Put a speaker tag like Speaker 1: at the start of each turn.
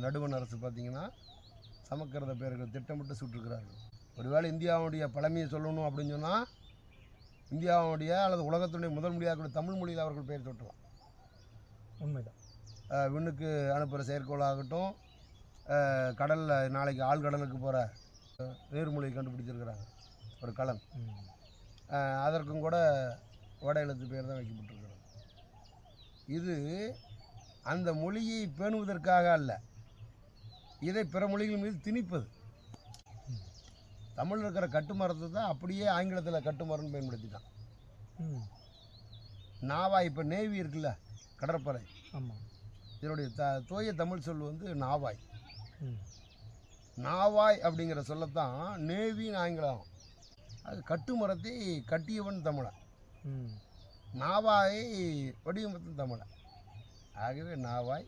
Speaker 1: நடுவண் அரசு பார்த்திங்கன்னா சமஸ்கிருத பெயர்கள் திட்டமிட்டு சுட்டிருக்கிறார்கள். ஒருவேளை இந்தியாவுடைய பழமையை சொல்லணும் அப்படின்னு சொன்னால் இந்தியாவுடைய அல்லது உலகத்துடைய முதல் மொழியாக தமிழ் மொழியில் அவர்கள் பெயர் சுட்டலாம்.
Speaker 2: உண்மைதான்.
Speaker 1: விண்ணுக்கு அனுப்புகிற செயற்கோளாகட்டும், கடலில் நாளைக்கு ஆழ்கடலுக்கு போகிற நீர்மொழியை கண்டுபிடிச்சிருக்கிறாங்க ஒரு கலன். அதற்கும் கூட வட எழுத்து பேர் தான் வைக்கப்பட்டிருக்கிறது. இது அந்த மொழியை பேணுவதற்காக அல்ல, இதை பிற மொழிகள் மீது திணிப்பது. தமிழில் இருக்கிற கட்டுமரத்தை தான் அப்படியே ஆங்கிலத்தில் கட்டுமரம்னு பயன்படுத்திட்டான். நாவாய், இப்போ நேவி இருக்குல்ல, கடற்படை,
Speaker 2: ஆமாம்,
Speaker 1: இதனுடைய தூய தமிழ் சொல் வந்து நாவாய். நாவாய் அப்படிங்கிற சொல்லத்தான் நேவின்னு ஆங்கிலம். அது கட்டுமரத்தை கட்டியவன் தமிழன், நாவாயை வடிவமைத்தன் தமிழன். ஆகவே நாவாய்